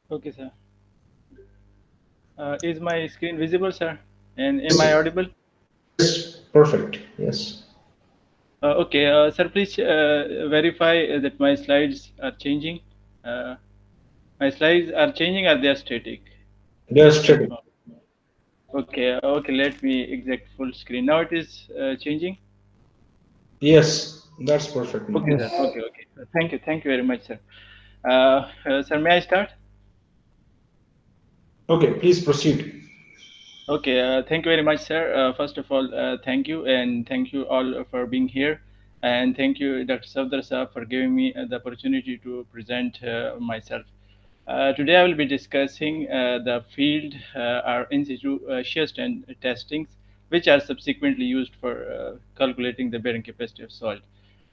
Okay, sir. Is my screen visible, sir? And am I Yes, audible? yes, perfect. Yes. Okay, sir, please verify that my slides are changing. Uh, my slides are changing or they are static? Yes, Please check it. confirm. Okay, okay, let me exit full screen. Now it is changing. Yes, that's perfect now. Okay, sir. Okay, okay. Thank you very much, sir. Sir, may I start? Okay, please proceed. Okay, thank you very much, sir. First of all, thank you, and thank you all for being here. And thank you, Dr. Savdar Saab, for giving me the opportunity to present myself. Today, I will be discussing the field or in situ shear strength testings, which are subsequently used for calculating the bearing capacity of soil.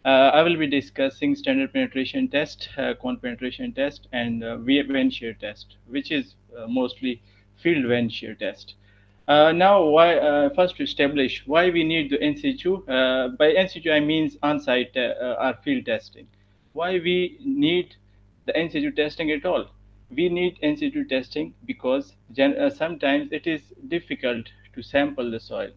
I will be discussing standard penetration test, cone penetration test, and vent shear test, which is mostly field vent shear test. Now, why first to establish why we need the in situ. By in situ, I means on-site or field testing. Why we need the in situ testing at all? We need in situ testing because sometimes it is difficult to sample the soil,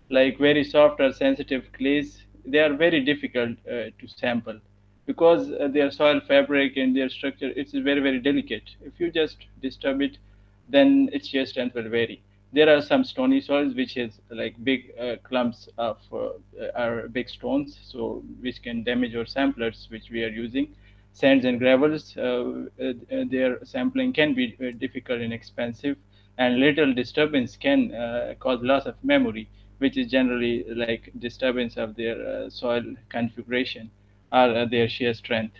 like very soft or sensitive clays. They are very difficult to sample because their soil fabric and their structure, it's very delicate. If you just disturb it, then its shear strength will vary. There are some stony soils which is like big clumps of are big stones, so which can damage our samplers which we are using. Sands and gravels, their sampling can be difficult and expensive, and little disturbance can cause loss of memory, which is generally like disturbance of their soil configuration or their shear strength.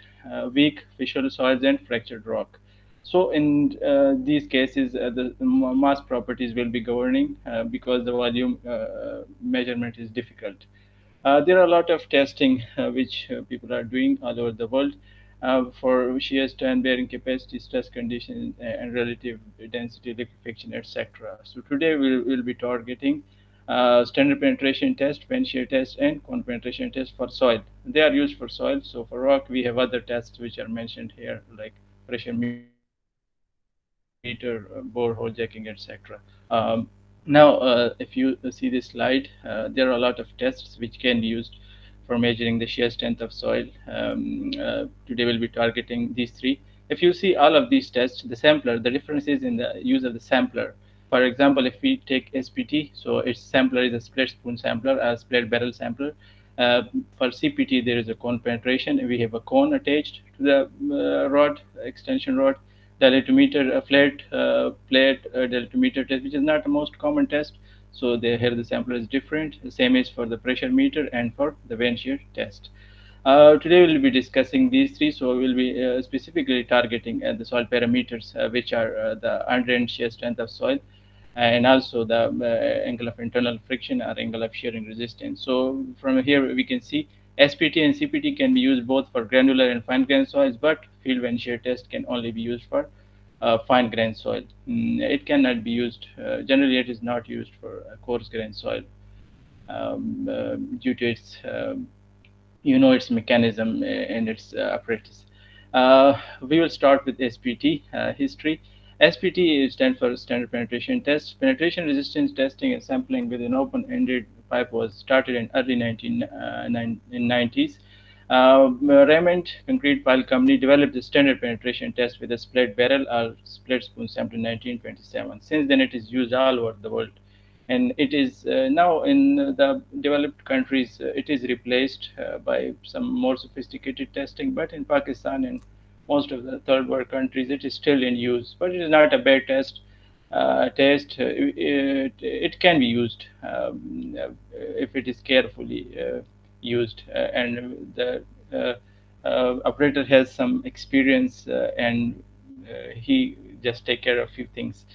Weak fissile soils and fractured rock. So in these cases, the mass properties will be governing because the volume measurement is difficult. There are a lot of testing which people are doing all over the world for shear strength, bearing capacity, stress conditions, and relative density, liquefaction, etc. So today we'll be targeting standard penetration test, bend shear test, and cone penetration test for soil. They are used for soil. So for rock, we have other tests which are mentioned here, like pressure meter, borehole jacking, etc. Now, if you see this slide, there are a lot of tests which can be used for measuring the shear strength of soil. Today we'll be targeting these three. If you see all of these tests, the sampler, the difference is in the use of the sampler. For example, if we take SPT, so its sampler is a split spoon sampler, a split barrel sampler. Uh, for CPT, there is a cone penetration. We have a cone attached to the rod, extension rod. Dilatometer, a flat plate dilatometer test, which is not the most common test. So here the sampler is different. The same is for the pressure meter and for the vent shear test. Today we'll be discussing these three, so we'll be specifically targeting the soil parameters, which are the undrained shear strength of soil, and also the angle of internal friction or angle of shearing resistance. So from here we can see SPT and CPT can be used both for granular and fine grained soils, but field and shear test can only be used for fine grained soil. It cannot be used, generally it is not used for coarse grained soil due to its its mechanism and its apparatus. We will start with SPT history. SPT stands for Standard Penetration Test. Penetration resistance testing and sampling with an open-ended pipe was started in early 1990s. Raymond Concrete Pile Company developed the standard penetration test with a split barrel or split spoon sample in 1927. Since then, it is used all over the world, and it is now in the developed countries. It is replaced by some more sophisticated testing, but in Pakistan and most of the third world countries, it is still in use. But it is not a bad test. It can be used if it is carefully used, and the operator has some experience, and he just take care of a few things.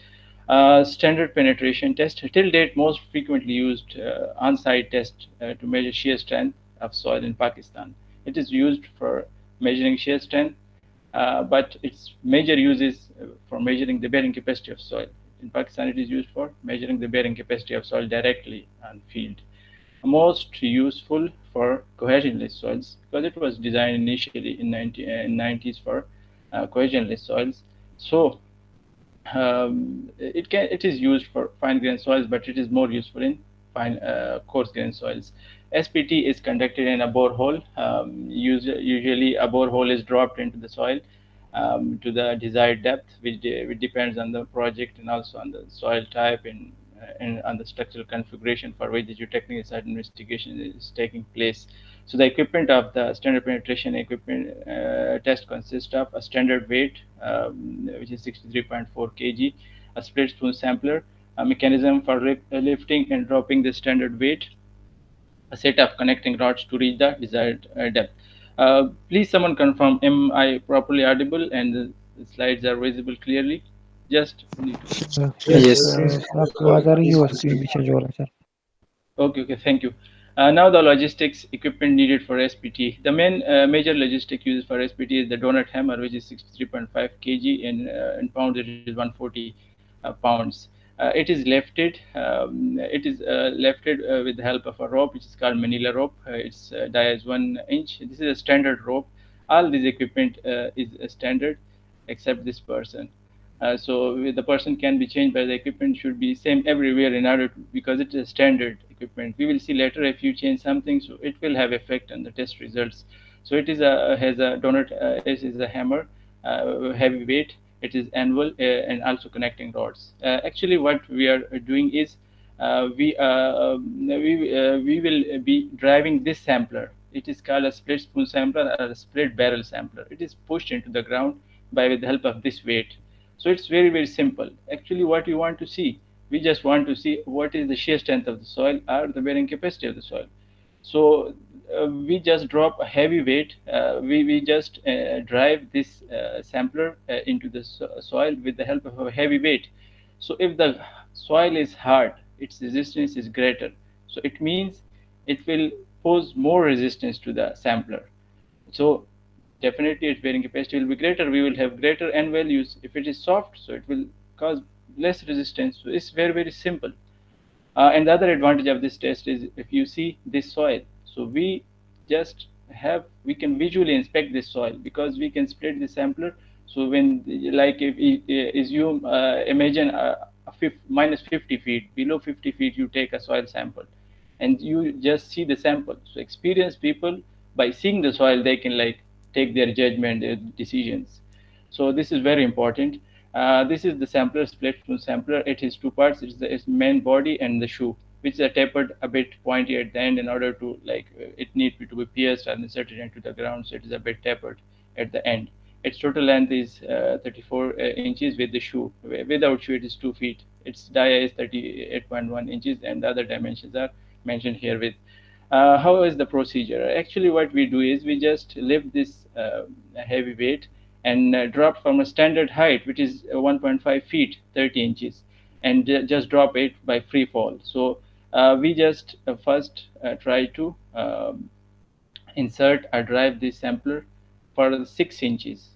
Standard penetration test. Till date, most frequently used on-site test to measure shear strength of soil in Pakistan. It is used for measuring shear strength, but its major use is for measuring the bearing capacity of soil. In Pakistan, it is used for measuring the bearing capacity of soil directly on field. Most useful for cohesionless soils because it was designed initially in 90s for cohesionless soils. So It is used for fine grain soils, but it is more useful in fine coarse grain soils. SPT is conducted in a borehole. Usually, a borehole is dropped into the soil to the desired depth, which depends on the project and also on the soil type and on the structural configuration for which the geotechnical site investigation is taking place. So the equipment of the standard penetration equipment test consists of a standard weight, which is 63.4 kg, a split spoon sampler, a mechanism for lifting and dropping the standard weight, a set of connecting rods to reach the desired depth. Please someone confirm, am I properly audible and the slides are visible clearly? Just need to confirm. Yes, Yes. please आपकी go आवाज़ आ ahead. रही है, Please वो screen proceed. भी change हो रहा है sir. Okay, thank you. Now the logistics equipment needed for SPT. The main major logistic used for SPT is the donut hammer, which is 63.5 kg, in pounds it is 140 pounds. It is lifted. Lifted with the help of a rope, which is called Manila rope. Its dia is 1 inch. This is a standard rope. All this equipment is standard, except this person. So the person can be changed, but the equipment should be same everywhere in order to, because it is standard equipment. We will see later if you change something, so it will have effect on the test results. So it is a has a donut. It is a hammer, heavy weight. It is anvil and also connecting rods. Actually, what we are doing is we will be driving this sampler. It is called a split spoon sampler or a split barrel sampler. It is pushed into the ground by with the help of this weight. So it's very simple. Actually, what we want to see, we just want to see what is the shear strength of the soil or the bearing capacity of the soil. So we just drop a heavy weight. We just drive this sampler into the soil with the help of a heavy weight. So if the soil is hard, its resistance is greater. So it means it will pose more resistance to the sampler. So definitely its bearing capacity will be greater. We will have greater n values. If it is soft, so it will cause less resistance. So it's very simple. And the other advantage of this test is if you see this soil, so just we can visually inspect this soil because we can split the sampler. So when, like, if assume imagine minus 50 feet, below 50 feet you take a soil sample and you just see the sample. So experienced people, by seeing the soil, they can like take their judgment, their decisions. So this is very important. This is the sampler, split from sampler. It has two parts. It's main body and the shoe, which are tapered a bit pointy at the end in order to like it needs to be pierced and inserted into the ground. So it is a bit tapered at the end. Its total length is 34 inches with the shoe. Without shoe, it is 2 feet. Its dia is 38.1 inches, and the other dimensions are mentioned here with. How is the procedure? Actually, what we do is we just lift this heavy weight and drop from a standard height, which is 1.5 feet, 30 inches, and just drop it by free fall. So we just first try to insert or drive the sampler for 6 inches,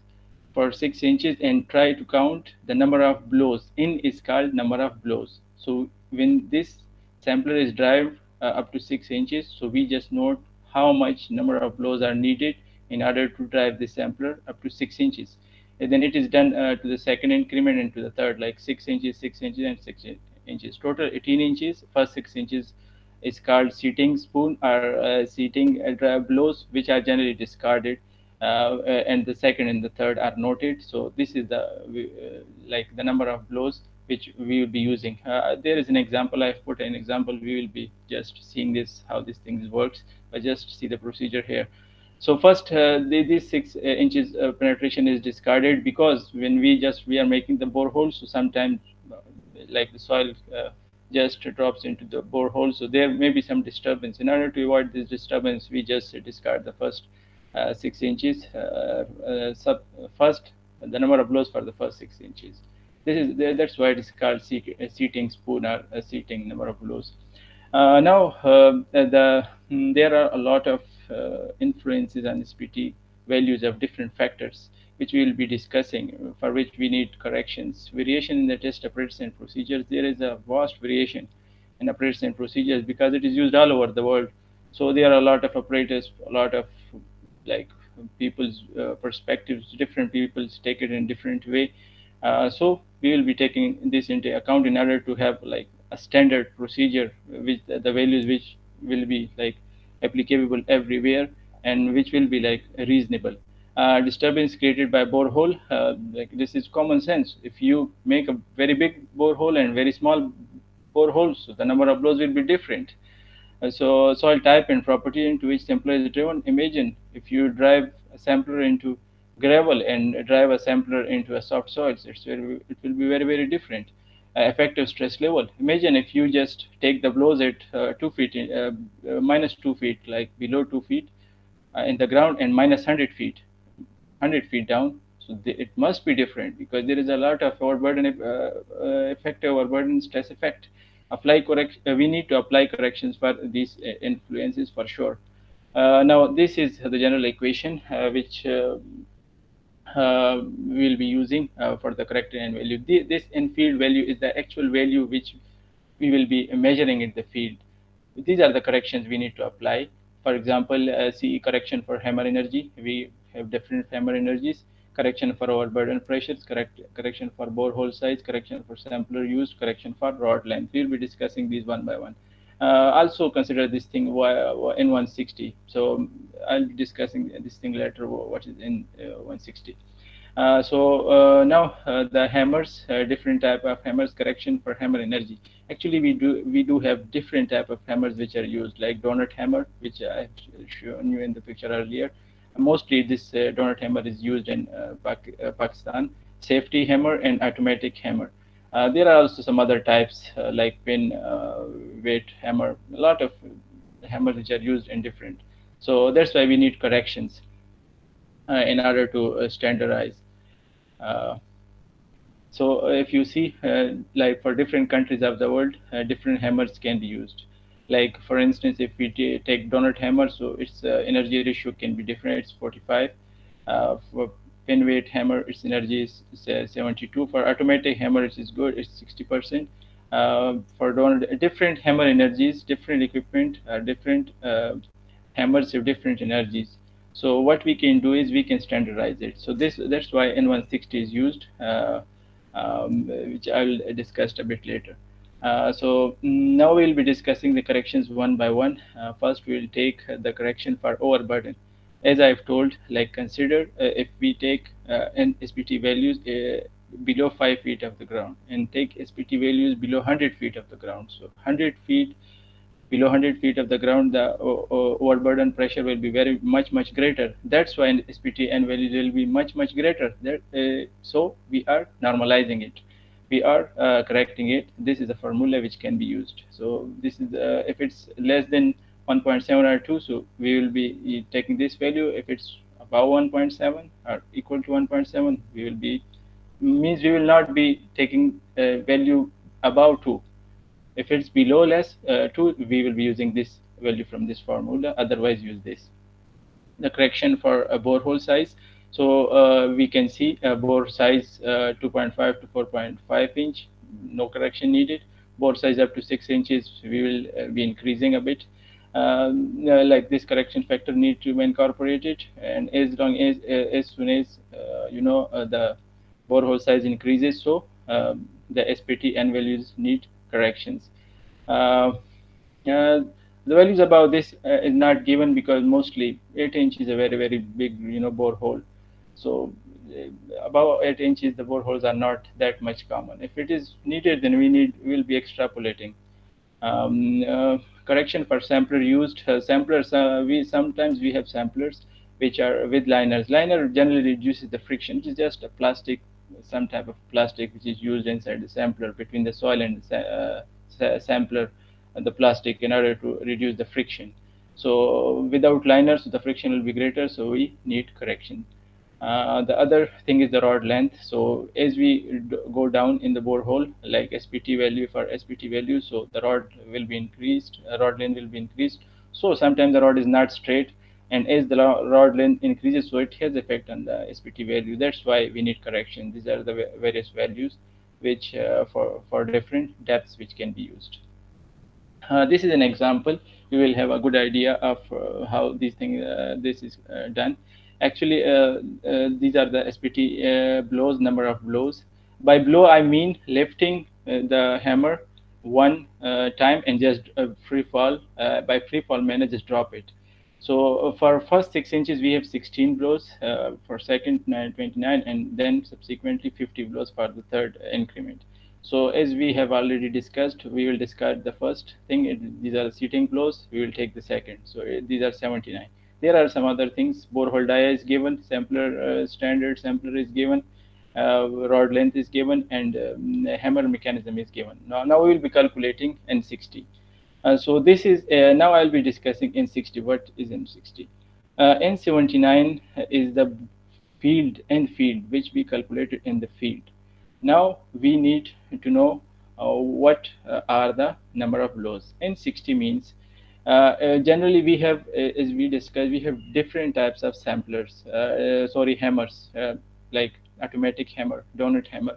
and try to count the number of blows. In is called number of blows. So when this sampler is driven up to 6 inches, so we just note how much number of blows are needed in order to drive the sampler up to 6 inches. And then it is done to the second increment and to the third, like 6 inches, 6 inches, and 6 inches. Total 18 inches. First 6 inches is called seating spoon or seating blows, which are generally discarded, and the second and the third are noted. So this is the like the number of blows which we will be using. There is an example. I've put an example. We will be just seeing this how this thing works. But just see the procedure here. So first, this 6 inches penetration is discarded because when we are making the borehole, so sometimes like the soil just drops into the borehole, so there may be some disturbance. In order to avoid this disturbance, we just discard the first 6 inches. First, the number of blows for the first 6 inches. That's why it is called seating spoon or seating number of blows. Now, there are a lot of influences on SPT values of different factors, which we will be discussing, for which we need corrections. Variation in the test apparatus and procedures. There is a vast variation in apparatus and procedures because it is used all over the world. So there are a lot of apparatus, a lot of like people's perspectives. Different people take it in different way. So we will be taking this into account in order to have like a standard procedure which the values which will be like applicable everywhere and which will be like reasonable. Disturbance created by borehole, like this is common sense. If you make a very big borehole and very small boreholes, so the number of blows will be different. So soil type and property into which sampler is driven. Imagine if you drive a sampler into gravel and drive a sampler into a soft soil, it will be very, very different. Effective stress level. Imagine if you just take the blows at 2 feet, minus 2 feet, like below 2 feet in the ground, and minus 100 feet down. So it must be different because there is a lot of overburden, effective overburden stress effect. Apply correct. We need to apply corrections for these influences for sure. Now this is the general equation which we will be using for the correct n value. This n field value is the actual value which we will be measuring in the field. These are the corrections we need to apply. For example, CE correction for hammer energy. We have different hammer energies. Correction for overburden pressures, correction for borehole size, correction for sampler used, correction for rod length. We'll be discussing these one by one. Also consider this thing in 160. So I'll be discussing this thing later. What is in 160? Now the hammers, different type of hammers, correction for hammer energy. Actually, we do have different type of hammers which are used, like donut hammer, which I've shown you in the picture earlier. Mostly, this donut hammer is used in Pakistan. Safety hammer and automatic hammer. There are also some other types like pin weight hammer. A lot of hammers which are used in different. So that's why we need corrections in order to standardize. Uh, so if you see, like for different countries of the world, different hammers can be used. Like for instance, if we take donut hammer, so its energy ratio can be different. It's 45. For pin weight hammer, its energy is 72. For automatic hammer, it is good. It's 60%. For donut, different hammer energies, different equipment, different hammers have different energies. So what we can do is we can standardize it. So that's why N160 is used, which I will discuss a bit later. So now we'll be discussing the corrections one by one. First, we'll take the correction for overburden. As I've told, like consider if we take SPT values below 5 feet of the ground and take SPT values below 100 feet of the ground. So 100 feet below 100 feet of the ground, the overburden pressure will be very much greater. That's why SPT n value will be much greater. So we are normalizing it. We are correcting it. This is a formula which can be used. So this is if it's less than 1.7 or 2, so we will be taking this value. If it's above 1.7 or equal to 1.7, we will be means we will not be taking value above 2. If it's below less 2, we will be using this value from this formula. Otherwise, use this. The correction for a borehole size. So we can see a bore size 2.5 to 4.5 inch. No correction needed. Bore size up to 6 inches. We will be increasing a bit. Like this correction factor need to be incorporated, and as soon as the borehole size increases, so the SPT n values need corrections. Uh, the values about this is not given because mostly 8 inch is a very big borehole. So above 8 inches the boreholes are not that much common. If it is needed, then we will be extrapolating. Correction for sampler used. Samplers, we have samplers which are with liners. Liner generally reduces the friction. It is just a plastic, some type of plastic which is used inside the sampler between the soil and the sampler and the plastic in order to reduce the friction. So without liners, the friction will be greater. So we need correction. The other thing is the rod length. So as we go down in the borehole, like SPT value for SPT value, so the rod will be increased, rod length will be increased. So sometimes the rod is not straight, and as the rod length increases, so it has effect on the SPT value. That's why we need correction. These are the various values which for different depths which can be used. This is an example. You will have a good idea of how this is done. Actually, these are the SPT blows, number of blows. By blow, I mean lifting the hammer one time and just free fall. By free fall manner, just drop it. So for first 6 inches, we have 16 blows. For second, 29, and then subsequently 50 blows for the third increment. So as we have already discussed, we will discard the first thing. These are seating blows. We will take the second. So these are 79. There are some other things. Borehole dia is given. Sampler standard sampler is given. Rod length is given, and hammer mechanism is given. Now we will be calculating N60. So this is now I'll be discussing N60. What is N60? N79 is the field which we calculated in the field. Now we need to know what are the number of blows. N60 means generally we have, as we discussed, we have different types of samplers. Sorry, hammers, like automatic hammer, donut hammer.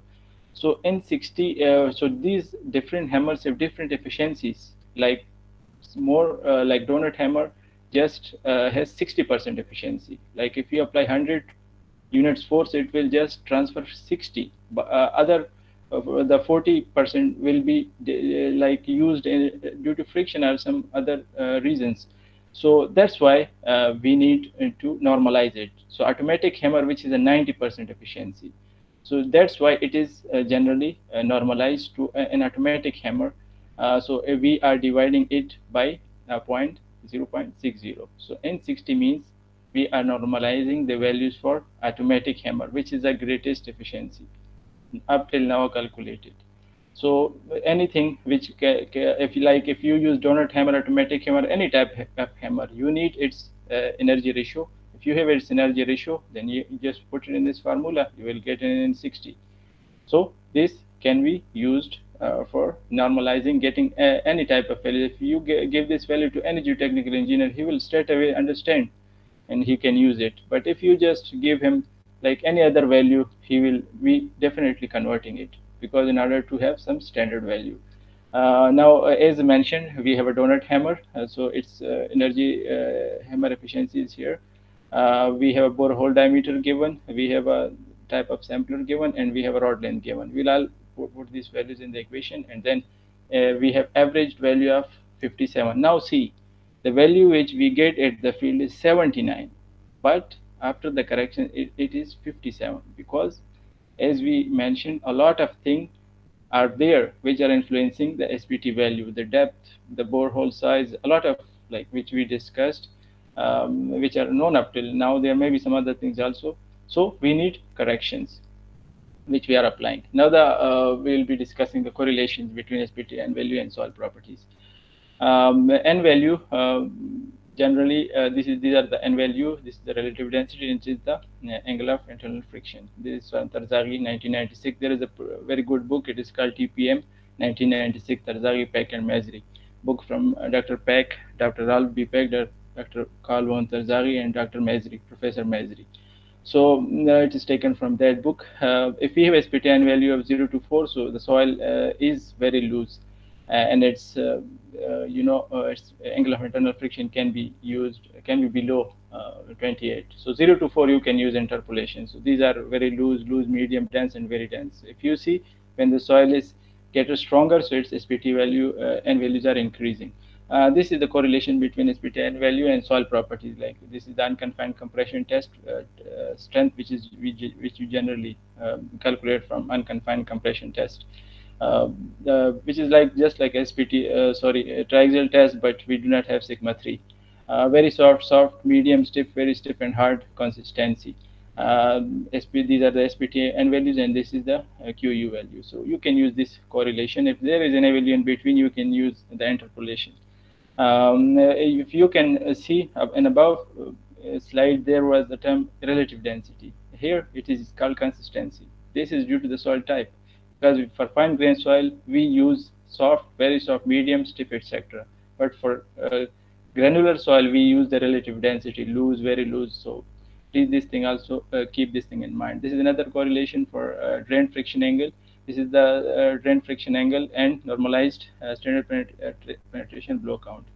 So N60, so these different hammers have different efficiencies. Like more like donut hammer just has 60% efficiency. Like if you apply 100 units force, it will just transfer 60. But other the 40% will be like used due to friction or some other reasons. So that's why we need to normalize it. So automatic hammer, which is a 90% efficiency, so that's why it is generally normalized to an automatic hammer. So we are dividing it by 0.60. So N60 means we are normalizing the values for automatic hammer, which is the greatest efficiency up till now calculated. So anything which if you like, if you use donut hammer, automatic hammer, any type of hammer, you need its energy ratio. If you have its energy ratio, then you just put it in this formula, you will get an N60. So this can be used for normalizing, getting any type of value. If you give this value to any geotechnical engineer, he will straight away understand and he can use it. But if you just give him like any other value, he will be definitely converting it, because in order to have some standard value. Now, as mentioned, we have a donut hammer, so its energy hammer efficiency is here. We have a borehole diameter given, we have a type of sampler given, and we have a rod length given. We'll all put these values in the equation, and then we have averaged value of 57. Now see, the value which we get at the field is 79, but after the correction it is 57, because as we mentioned, a lot of things are there which are influencing the SPT value, the depth, the borehole size, a lot of like which we discussed, which are known up till now. There may be some other things also. So we need corrections which we are applying. Now we'll be discussing the correlations between SPT and value and soil properties. N value, generally these are the N value. This is the relative density, and this is the angle of internal friction. This is from Tarzaghi 1996. There is a very good book. It is called TPM 1996, Tarzaghi, Peck and Masri. Book from Dr. Peck, Dr. Ralph B. Peck, Dr. Carl von Tarzaghi, and Dr. Masri, Professor Masri. So it is taken from that book. If we have SPTN value of 0 to 4, so the soil is very loose, and its its angle of internal friction can be below 28. So 0 to 4 you can use interpolation. So these are very loose, medium, dense, and very dense. If you see when the soil is get stronger, so its SPT value and values are increasing. This is the correlation between SPT and value and soil properties. Like this is the unconfined compression test strength, which you generally calculate from unconfined compression test, which is like just like SPT, triaxial test, but we do not have sigma 3. Very soft, medium, stiff, very stiff, and hard consistency. These are the SPT n values, and this is the QU value. So you can use this correlation. If there is any value in between, you can use the interpolation. If you can see in above slide, there was the term relative density. Here it is called consistency. This is due to the soil type, because for fine grain soil we use soft, very soft, medium, stiff, etc. But for granular soil we use the relative density, loose, very loose. So please this thing also keep this thing in mind. This is another correlation for drain friction angle. This is the drain friction angle and normalized standard penetration blow count.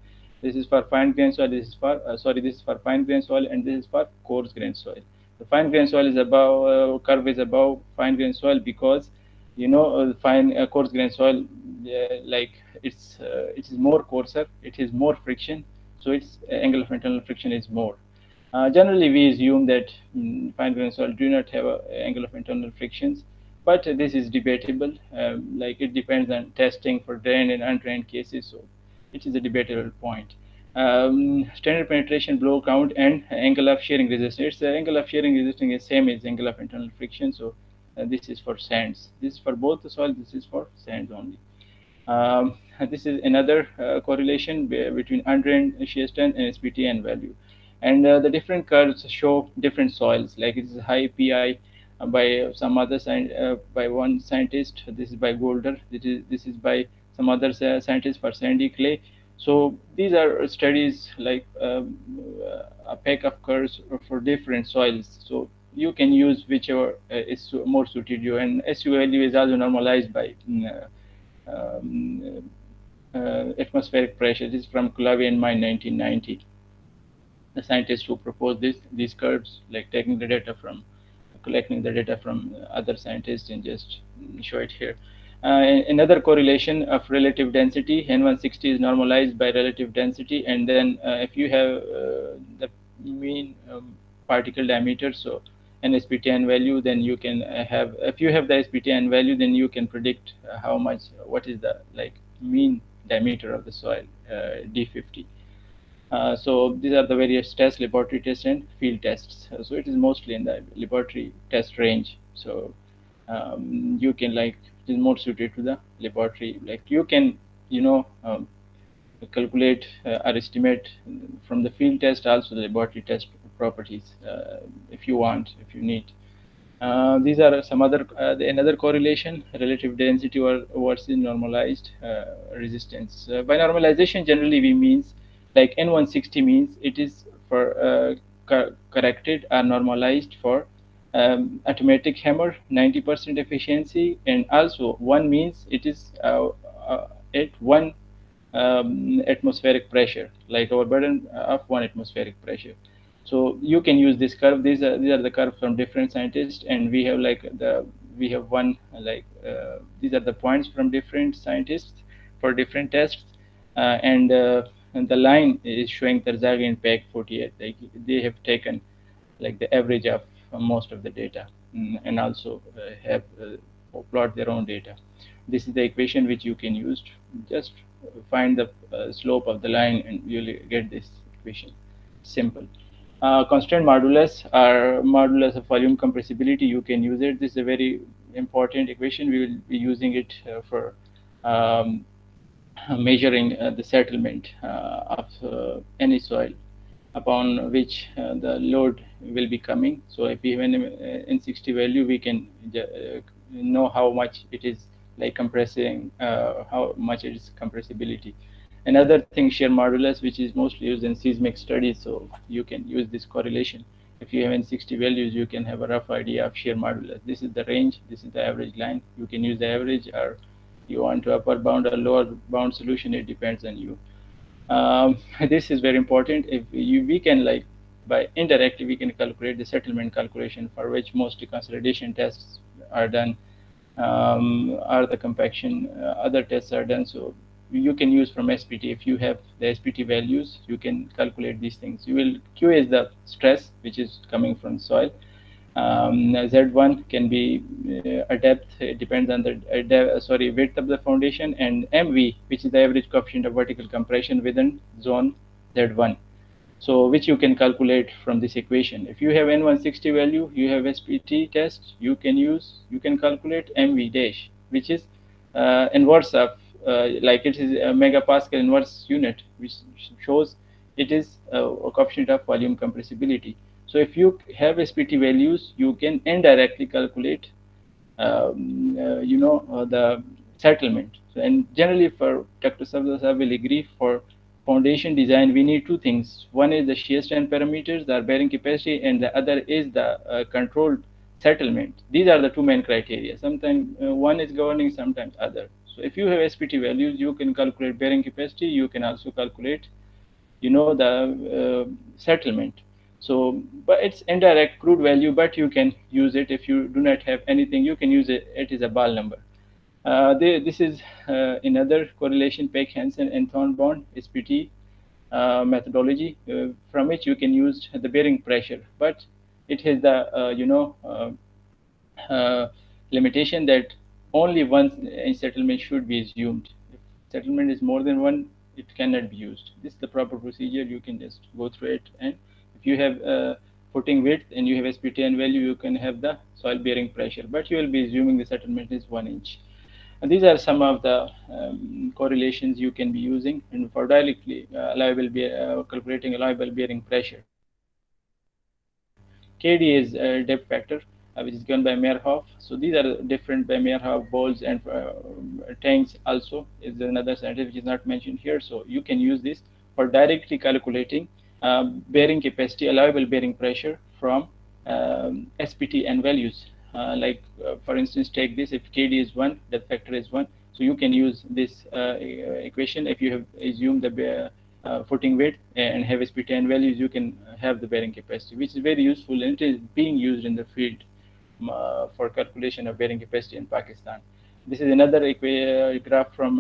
This is for fine grain soil. This is for this is for fine grain soil, and this is for coarse grain soil. The fine grain soil is above curve is above fine grain soil because fine coarse grain soil, like it is more coarser, it is more friction, so its angle of internal friction is more. Generally, we assume that fine grain soil do not have a angle of internal frictions, but this is debatable. Like it depends on testing for drained and undrained cases, so it is a debatable point. Standard penetration, blow count, and angle of shearing resistance. The angle of shearing resistance is same as angle of internal friction, so this is for sands. This is for both the soil. This is for sands only. Um, this is another correlation between undrained shear strength and SPTN value. And the different curves show different soils. Like it is high PI by some other by one scientist. This is by Golder. This is by some other scientist for sandy clay. So these are studies like a pack of curves for different soils. So you can use whichever is more suited you. And SU value is also normalized by atmospheric pressure. This is from Kulawi and Mine 1990. The scientists who proposed these curves, like taking the data from, collecting the data from other scientists and just show it here. Another correlation of relative density, N160 is normalized by relative density, and then if you have the mean particle diameter, so an SPTN value, then you can have, if you have the SPTN value, then you can predict how much, what is the like mean diameter of the soil, D50. So these are the various tests, laboratory tests and field tests. So it is mostly in the laboratory test range. So you can like, it is more suited to the laboratory. Like you can, calculate or estimate from the field test also the laboratory test properties, if you want, if you need. These are some other another correlation: relative density or versus normalized resistance. By normalization, generally we means like N160 means it is for corrected or normalized for automatic hammer 90% efficiency, and also one means it is at one atmospheric pressure, like our burden of one atmospheric pressure. So you can use this curve. These are the curves from different scientists, and we have like we have one like these are the points from different scientists for different tests, and the line is showing Terzaghi and Peck 48. Like they have taken like the average of most of the data, and also have plot their own data. This is the equation which you can use. Just find the slope of the line and you'll get this equation. Simple. Constant modulus or modulus of volume compressibility, you can use it. This is a very important equation. We will be using it for um, measuring the settlement of any soil upon which the load will be coming. So if we have an N60 value, we can know how much it is like compressing, how much it is compressibility. Another thing, shear modulus, which is mostly used in seismic studies. So you can use this correlation. If you have N60 values, you can have a rough idea of shear modulus. This is the range, this is the average line. You can use the average, or you want to upper bound or lower bound solution, it depends on you. This is very important. If we can like, by indirectly we can calculate the settlement calculation, for which mostly consolidation tests are done, or the compaction other tests are done. So you can use from SPT. If you have the SPT values, you can calculate these things. You will Q is the stress which is coming from soil. Z1 can be a depth, it depends on the width of the foundation, and MV, which is the average coefficient of vertical compression within zone Z1. So which you can calculate from this equation. If you have N160 value, you have SPT test, you can calculate MV dash, which is inverse of like it is a megapascal inverse unit, which shows it is a coefficient of volume compressibility. So if you have SPT values, you can indirectly calculate the settlement. So, and generally for Dr. Sabda will agree, for foundation design we need two things. One is the shear strength parameters, the bearing capacity, and the other is the controlled settlement. These are the two main criteria. Sometimes one is governing, sometimes other. So if you have SPT values, you can calculate bearing capacity, you can also calculate the settlement. So, but it's indirect crude value, but you can use it if you do not have anything. You can use it. It is a Ball number. This is another correlation Peck Hansen and Thornbond SPT methodology from which you can use the bearing pressure, but it has the uh, limitation that only one settlement should be assumed. If settlement is more than one, it cannot be used. This is the proper procedure. You can just go through it, and if you have footing width and you have SPTN value, you can have the soil bearing pressure, but you will be assuming the settlement is 1 inch. And these are some of the correlations you can be using. And for directly calculating allowable bearing pressure, KD is depth factor, which is given by Meyerhof. So these are different by Meyerhof. Balls and tanks also is another scientific which is not mentioned here. So you can use this for directly calculating bearing capacity, allowable bearing pressure from SPT and values. For instance, take this: if KD is 1, depth factor is 1. So you can use this equation. If you have assumed the footing weight and have SPT values, you can have the bearing capacity, which is very useful, and it is being used in the field for calculation of bearing capacity in Pakistan. This is another graph from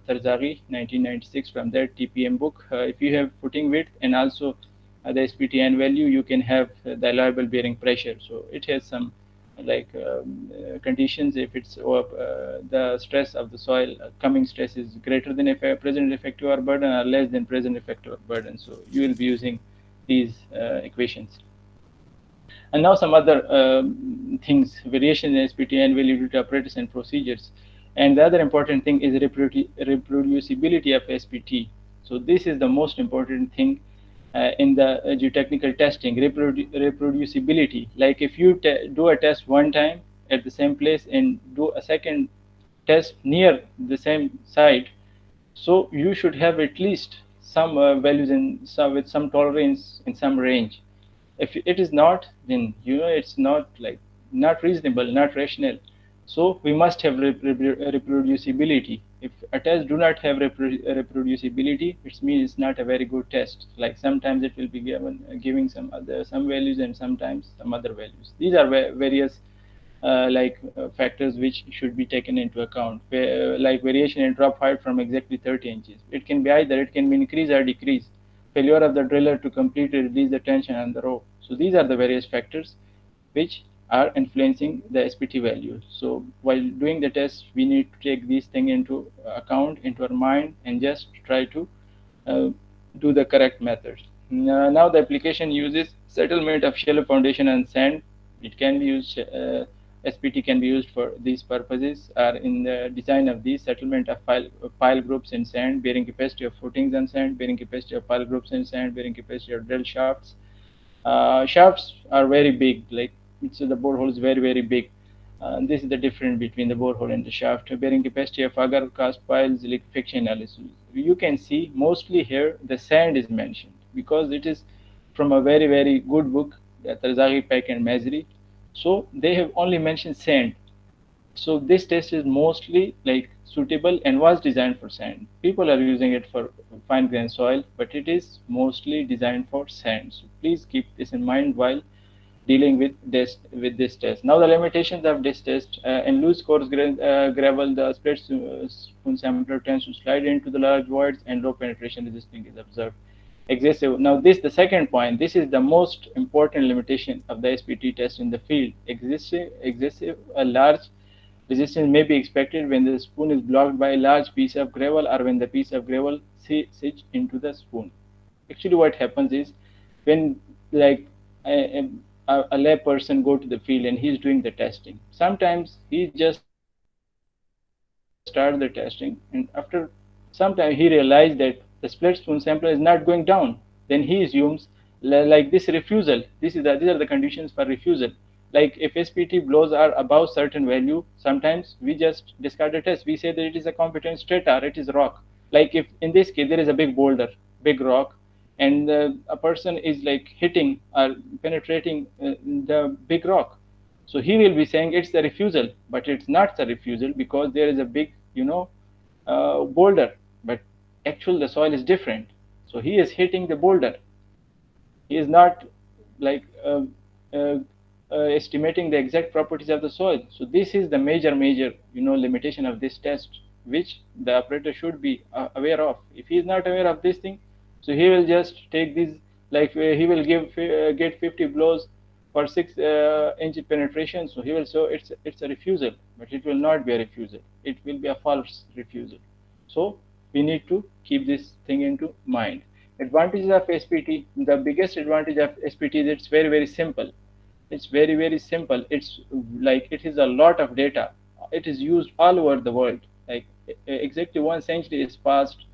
Tarzaghi, 1996, from their TPM book. If you have footing width and also the SPTN value, you can have the allowable bearing pressure. So it has some conditions. If it's the stress of the soil, coming stress is greater than present effective or burden, or less than present effective or burden. So you will be using these equations. And now some other things: variation in SPTN value due to apparatus and procedures. And the other important thing is reproducibility of SPT. So this is the most important thing in the geotechnical testing: reproducibility. Like if you do a test one time at the same place and do a second test near the same site, so you should have at least some values in some with some tolerance in some range. If it is not, then it's not not reasonable, not rational. So we must have reproducibility. If a test do not have reproducibility, it means it's not a very good test. Like sometimes it will be giving some values and sometimes some other values. These are various factors which should be taken into account, like variation in drop height from exactly 30 inches. It can be either, it can be increase or decrease. Failure of the driller to completely release the tension on the rope. So these are the various factors which are influencing the SPT value. So while doing the test, we need to take these things into account, into our mind, and just try to uh, do the correct method. Now the application uses settlement of shallow foundation and sand. It can be used, SPT can be used for these purposes, or in the design of these settlement of pile groups in sand, bearing capacity of footings on sand, bearing capacity of pile groups in sand, bearing capacity of drill shafts. Shafts are very big, so the borehole is very, very big. This is the difference between the borehole and the shaft. Bearing capacity of agar cast piles, liquefaction analysis. You can see mostly here the sand is mentioned because it is from a very, very good book, Tarzaghi, Peck, and Mazri. So they have only mentioned sand. So this test is mostly suitable and was designed for sand. People are using it for fine grain soil, but it is mostly designed for sand. So please keep this in mind while dealing with this test. Now the limitations of this test: in loose coarse gravel, the split spoon sampler tends to slide into the large voids and low penetration resisting is observed. Excessive. Now this the second point. This is the most important limitation of the SPT test in the field. Excessive, a large resistance may be expected when the spoon is blocked by a large piece of gravel or when the piece of gravel sits into the spoon. Actually, what happens is when like a lay person go to the field and he's doing the testing. Sometimes he just start the testing, and after some time he realized that the split spoon sampler is not going down. Then he assumes like this refusal. These are the conditions for refusal. Like if SPT blows are above certain value, sometimes we just discard the test. We say that it is a competent strata, it is rock. Like if in this case there is a big boulder, big rock, and a person is hitting or penetrating the big rock, so he will be saying it's the refusal, but it's not the refusal because there is a big boulder, but actually the soil is different. So he is hitting the boulder, he is not like uh, estimating the exact properties of the soil. So this is the major limitation of this test, which the operator should be aware of. If he is not aware of this thing, so he will just take these, like he will get 50 blows for 6 inch penetration. So he will, so it's a refusal, but it will not be a refusal. It will be a false refusal. So we need to keep this thing into mind. Advantages of SPT. The biggest advantage of SPT is it's very simple. It's very simple. It's like it is a lot of data. It is used all over the world. Like exactly 1 century is passed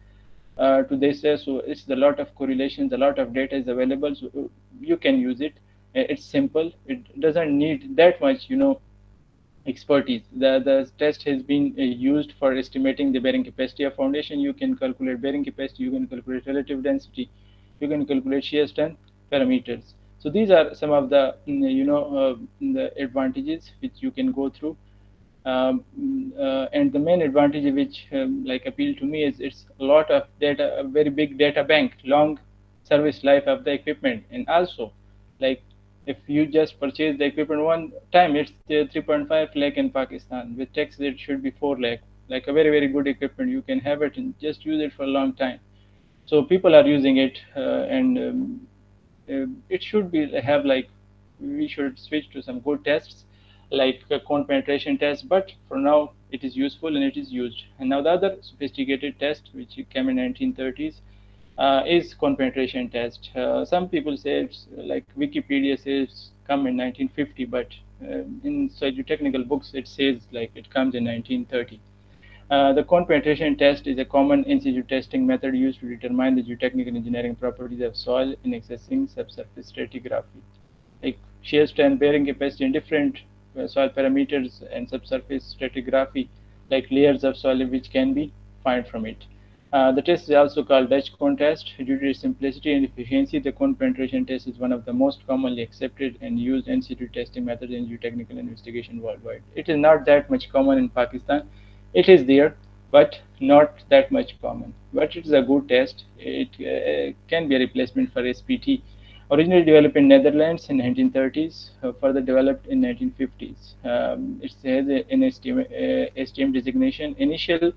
to this, so it's a lot of correlations, a lot of data is available, so you can use it. It's simple. It doesn't need that much expertise. The test has been used for estimating the bearing capacity of foundation. You can calculate bearing capacity, you can calculate relative density, you can calculate shear strength parameters. So these are some of the the advantages which you can go through. And the main advantage which like appeal to me is it's a lot of data, a very big data bank, long service life of the equipment. And also, like if you just purchase the equipment one time, it's 3.5 lakh in Pakistan. With tax it should be 4 lakh. Like a very good equipment, you can have it and just use it for a long time. So people are using it, and it should be have like, we should switch to some good tests like a cone penetration test, but for now it is useful and it is used. And now the other sophisticated test which came in 1930s is cone penetration test. Some people say it's like Wikipedia says come in 1950, but in technical books it says like it comes in 1930. The cone penetration test is a common in-situ testing method used to determine the geotechnical engineering properties of soil in accessing subsurface stratigraphy. Like shear strength, bearing capacity, and different soil parameters and subsurface stratigraphy, like layers of soil which can be found from it. The test is also called Dutch cone test. Due to its simplicity and efficiency, the cone penetration test is one of the most commonly accepted and used in situ testing methods in geotechnical investigation worldwide. It is not that much common in Pakistan. It is there, but not that much common. But it is a good test. It can be a replacement for SPT. Originally developed in Netherlands in 1930s, further developed in 1950s. It has an STM designation. Initial,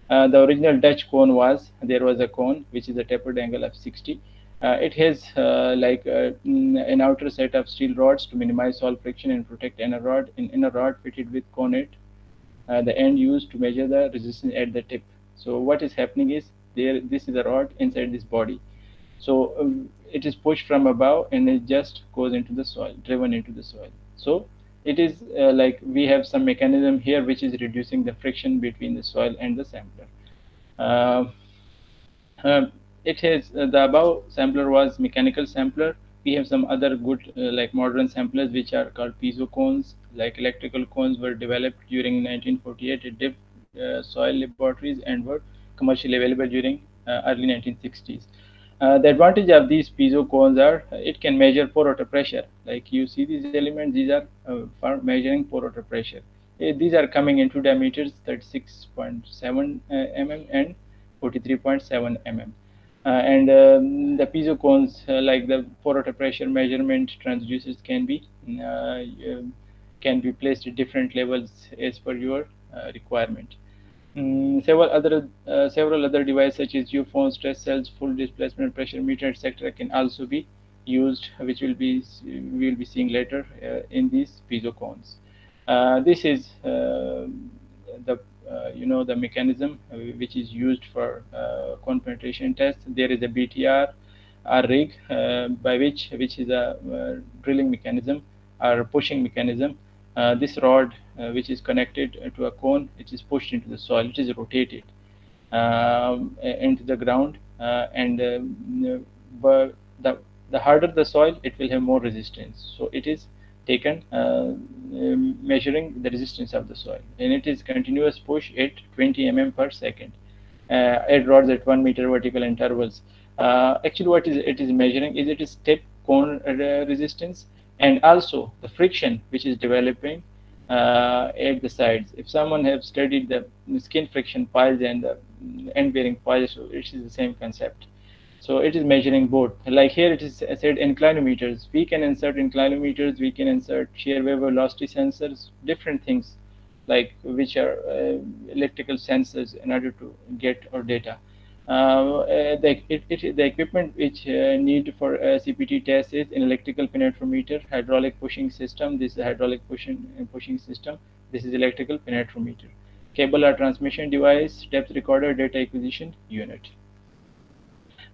the original Dutch cone there was a cone which is a tapered angle of 60. It has an outer set of steel rods to minimize soil friction and protect inner rod fitted with conate, the end used to measure the resistance at the tip. So what is happening is there, this is a rod inside this body. So it is pushed from above and it just goes into the soil, driven into the soil. So it is like we have some mechanism here which is reducing the friction between the soil and the sampler. Uh, uh, it has the above sampler was mechanical sampler. We have some other good like modern samplers which are called piezo cones. Like electrical cones were developed during 1948 at Diff soil laboratories and were commercially available during early 1960s. The advantage of these piezo cones are it can measure pore water pressure. Like you see these elements, these are for measuring pore water pressure. These are coming into diameters 36.7 mm and 43.7 mm. And the piezo cones, like the pore water pressure measurement transducers, can be placed at different levels as per your requirement. Several other devices such as U-phones, stress cells, full displacement pressure meter, etc., can also be used, which we will be seeing later in these piezo cones. This is the the mechanism which is used for cone penetration test. There is a BTR rig by which is a drilling mechanism or pushing mechanism. This rod which is connected to a cone, it is pushed into the soil, it is rotated into the ground, and but the harder the soil, it will have more resistance. So it is taken measuring the resistance of the soil, and it is continuous push at 20 mm per second. Add rods at 1 meter vertical intervals. Actually, what is it is measuring is it is step cone resistance, and also the friction which is developing at the sides. If someone have studied the skin friction piles and the end bearing piles, so it is the same concept. So it is measuring both. Like here it is said inclinometers. We can insert inclinometers, we can insert shear wave velocity sensors, different things like which are electrical sensors in order to get our data. The equipment which need for CPT test is an electrical penetrometer, hydraulic pushing system. This is a hydraulic pushing system. This is electrical penetrometer. Cable or transmission device, depth recorder, data acquisition unit.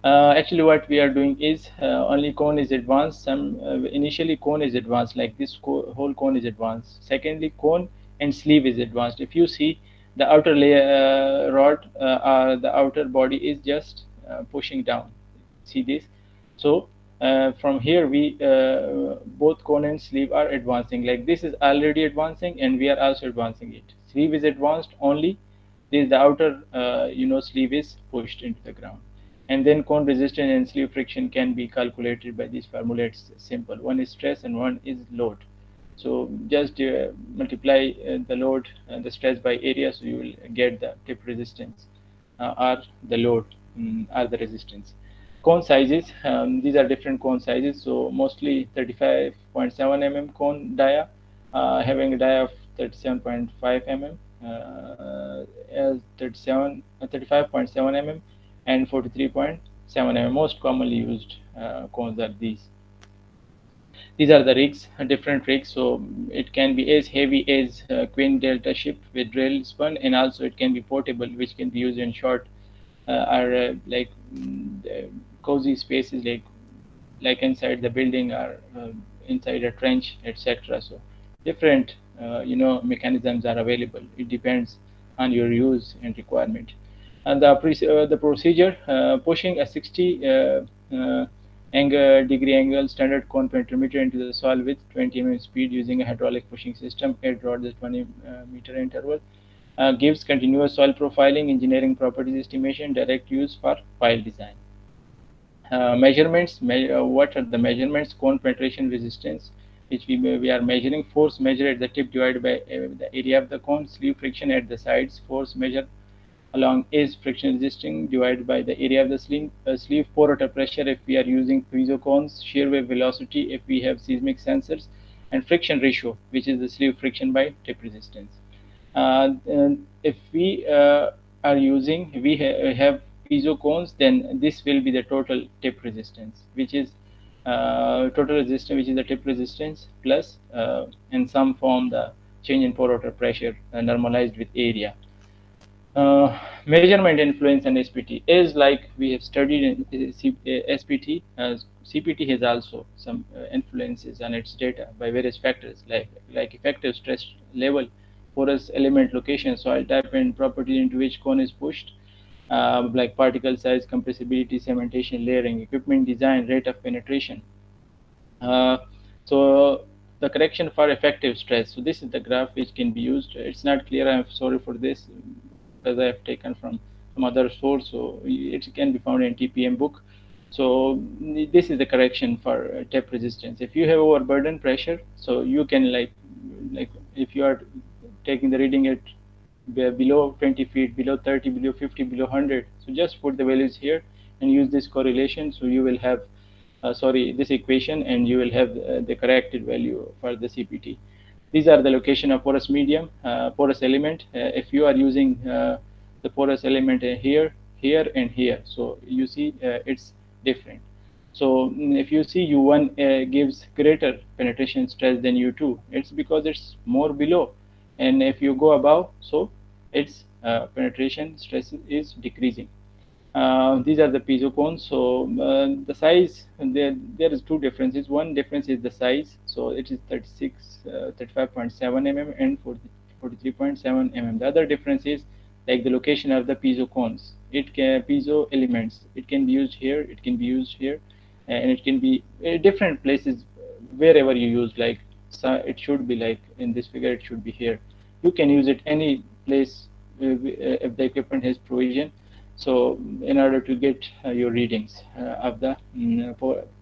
Actually, what we are doing is only cone is advanced. Some initially cone is advanced, like this whole cone is advanced. Secondly, cone and sleeve is advanced. If you see the outer layer rod, the outer body is just pushing down. See this? So from here we both cone and sleeve are advancing. Like this is already advancing, and we are also advancing it. Sleeve is advanced only. This the outer sleeve is pushed into the ground, and then cone resistance and sleeve friction can be calculated by this formula. It's simple. One is stress and one is load. So just multiply the load and the stress by area, so you will get the tip resistance or the load or the resistance. Cone sizes, these are different cone sizes. So mostly 35.7 mm cone dia, having a dia of 37.5 mm, as 35.7 mm and 43.7 mm. Most commonly used cones are these. These are the rigs, different rigs. So it can be as heavy as Queen Delta ship with drill spun, and also it can be portable, which can be used in short or like cozy spaces, like inside the building or inside a trench, etc. So different mechanisms are available. It depends on your use and requirement. And the procedure, pushing a 60 degree angle standard cone pentameter into the soil with 20 mm speed using a hydraulic pushing system, 8 rods at 20 meter interval, gives continuous soil profiling, engineering properties estimation, direct use for pile design. Measurements, what are the measurements? Cone penetration resistance, which we are measuring. Force measured at the tip divided by the area of the cone. Sleeve friction at the sides. Force measured along is friction resisting divided by the area of the sleeve. Pore water pressure if we are using piezo cones. Shear wave velocity if we have seismic sensors. And friction ratio, which is the sleeve friction by tip resistance. And if we are using, have piezo cones, then this will be the total tip resistance, which is total resistance, which is the tip resistance plus in some form the change in pore water pressure normalized with area. Measurement influence and SPT is like we have studied in SPT. CPT has also some influences on its data by various factors like effective stress level, porous element location, soil type, and property into which cone is pushed, like particle size, compressibility, cementation, layering, equipment design, rate of penetration. Uh, so the correction for effective stress. So this is the graph which can be used. It's not clear. I'm sorry for this because I have taken from some other source. So it can be found in TPM book. So this is the correction for tap resistance. If you have overburden pressure, so you can like if you are taking the reading at below 20 feet, below 30, below 50, below 100. So just put the values here and use this correlation. So you will have this equation, and you will have the corrected value for the CPT. These are the location of porous medium, porous element. If you are using the porous element here, here, and here, so you see it's different. So if you see U1 gives greater penetration stress than U2, it's because it's more below, and if you go above, so its penetration stress is decreasing. These are the piezo cones. So the size, there is two differences. One difference is the size. So it is 35.7 mm and 43.7 mm. The other difference is like the location of the piezo cones. Piezo elements. It can be used here. It can be used here, and it can be different places wherever you use. Like so it should be like in this figure. It should be here. You can use it any place if the equipment has provision. So in order to get your readings of the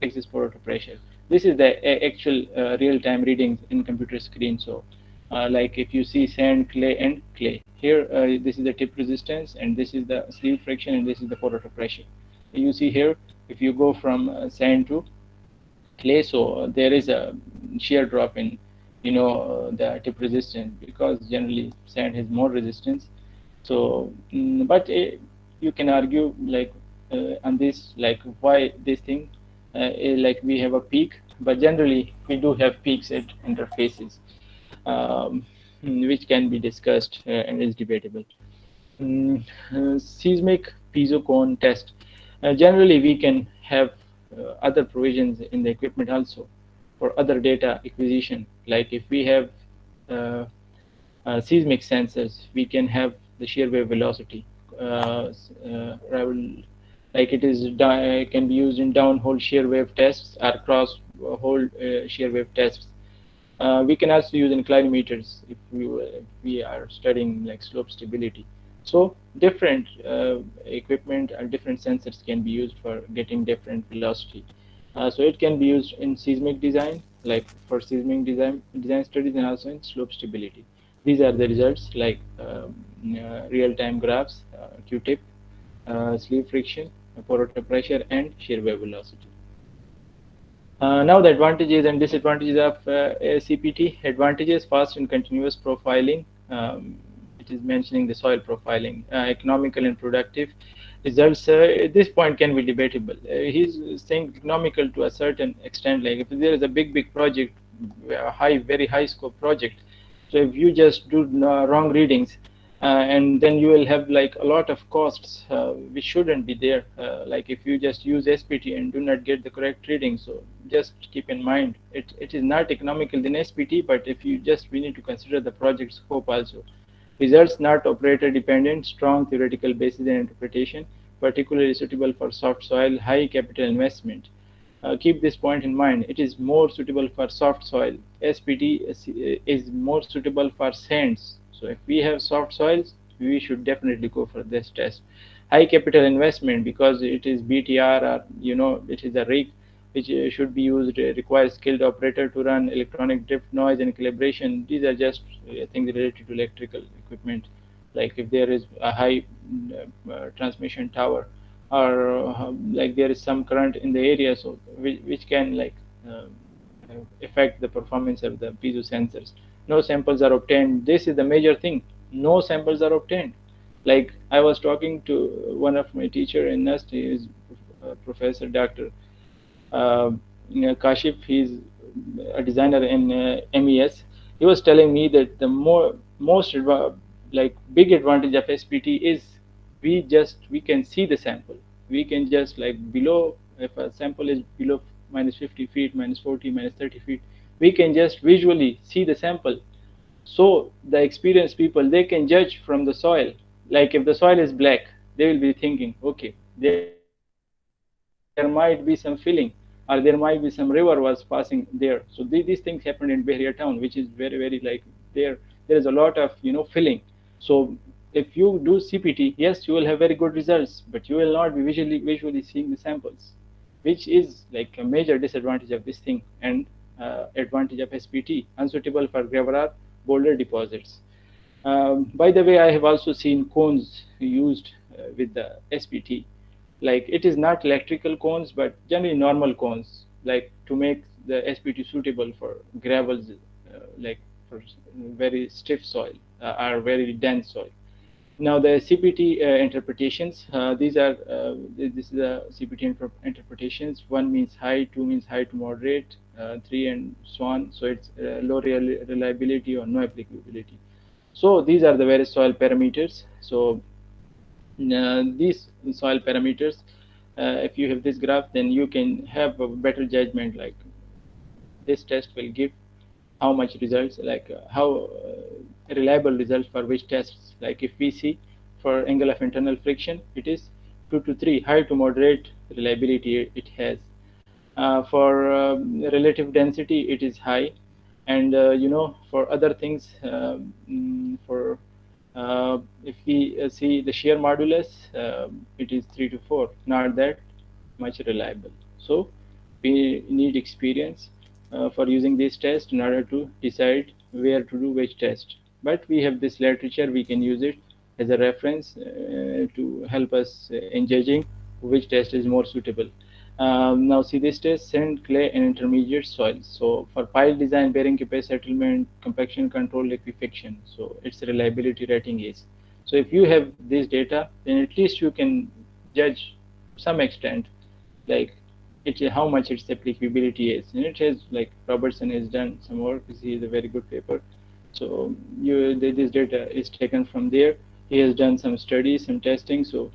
axis pore water pressure, this is the actual real-time readings in computer screen. So like if you see sand, clay, and clay, here this is the tip resistance, and this is the sleeve friction, and this is the pore water pressure. You see here if you go from sand to clay, so there is a shear drop in the tip resistance, because generally sand has more resistance. So but you can argue like on this, like why this thing like we have a peak, but generally we do have peaks at interfaces, um, which can be discussed and is debatable. Seismic piezo cone test. Generally, we can have other provisions in the equipment also for other data acquisition. Like if we have uh, seismic sensors, we can have the shear wave velocity. Like it is can be used in downhole shear wave tests or cross hole shear wave tests. We can also use inclinometers if we are studying like slope stability. So different equipment and different sensors can be used for getting different velocity. So it can be used in seismic design, like for seismic design studies, and also in slope stability. These are the results, like real-time graphs, Q-tip, sleeve friction, poroto pressure, and shear wave velocity. Now the advantages and disadvantages of CPT. Advantages: fast and continuous profiling. It is mentioning the soil profiling, economical and productive. Results at this point can be debatable. He's saying economical to a certain extent. Like if there is a big project, very high scope project, so if you just do wrong readings, and then you will have like a lot of costs which shouldn't be there. Like if you just use SPT and do not get the correct reading, so just keep in mind it is not economical than SPT, but if you just we need to consider the project scope also. Results not operator dependent, strong theoretical basis and interpretation, particularly suitable for soft soil, high capital investment. Keep this point in mind. It is more suitable for soft soil. SPT is more suitable for sands. So if we have soft soils, we should definitely go for this test. High capital investment, because it is BTR, or it is a rig which should be used, requires skilled operator to run electronic drift, noise, and calibration. These are just things related to electrical equipment. Like if there is a high transmission tower, or like there is some current in the area, so which can like affect the performance of the piezo sensors. No samples are obtained. This is the major thing. No samples are obtained. Like I was talking to one of my teacher in NUST, he is Professor Dr. Uh, Kashif. He's a designer in MES. He was telling me that the most like big advantage of SPT is we can see the sample. We can just like below, if a sample is below minus 50 feet, minus 40, minus 30 feet, we can just visually see the sample. So the experienced people, they can judge from the soil. Like if the soil is black, they will be thinking, okay, there might be some filling, or there might be some river was passing there. So these things happened in Bahria town, which is very like there is a lot of filling. So if you do CPT, yes, you will have very good results, but you will not be visually seeing the samples, which is like a major disadvantage of this thing. And advantage of SPT: unsuitable for gravel boulder deposits. By the way, I have also seen cones used with the SPT. Like it is not electrical cones, but generally normal cones, like to make the SPT suitable for gravels, like for very stiff soil or very dense soil. Now the CPT interpretations. These are this is the CPT interpretations. One means high, two means high to moderate, three and so on. So it's low reliability or no applicability. So these are the various soil parameters. So these soil parameters, if you have this graph, then you can have a better judgment. Like this test will give how much results, like how reliable results for which tests. Like if we see for angle of internal friction, it is 2 to 3, high to moderate reliability it has. For relative density, it is high. And for other things, for if we see the shear modulus, it is 3 to 4, not that much reliable. So we need experience for using this test in order to decide where to do which test. But we have this literature, we can use it as a reference to help us in judging which test is more suitable. Now see this test, sand, clay, and intermediate soils. So for pile design, bearing capacity settlement, compaction control, liquefaction. So its reliability rating is. So if you have this data, then at least you can judge to some extent, like how much its applicability is. And it has, like Robertson has done some work. He is a very good paper. So this data is taken from there. He has done some studies, some testing. So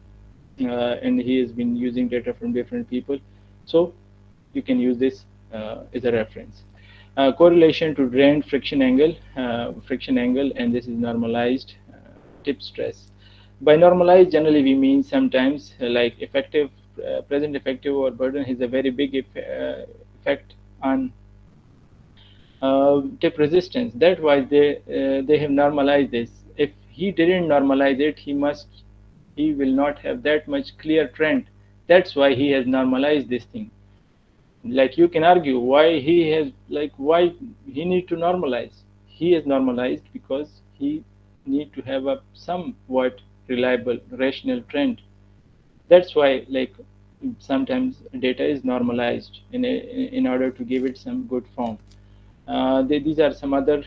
and he has been using data from different people. So you can use this as a reference. Correlation to drain friction angle, and this is normalized tip stress. By normalized, generally we mean sometimes like effective, present effective overburden has a very big effect on tip resistance. That's why they have normalized this. If he didn't normalize it, he will not have that much clear trend. That's why he has normalized this thing. Like you can argue why he has, like why he need to normalize. He has normalized because he need to have a somewhat reliable rational trend. That's why, like, sometimes data is normalized in order to give it some good form. These are some other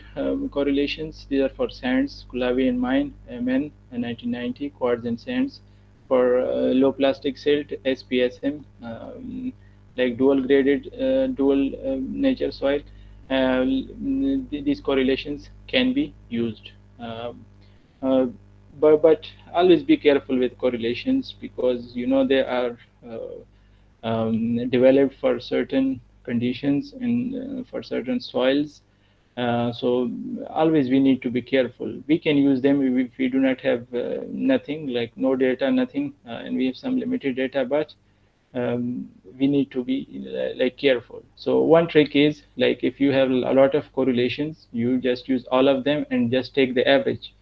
correlations. These are for sands, Kulawi and mine, MN, 1990, quartz and sands. For low plastic silt, SPSM, like dual graded, dual nature soil. These correlations can be used. Uh, but always be careful with correlations, because you know they are developed for certain conditions and for certain soils. So always we need to be careful. We can use them if we do not have nothing, like no data, nothing, and we have some limited data, but we need to be like careful. So one trick is, like, if you have a lot of correlations, you just use all of them and just take the average.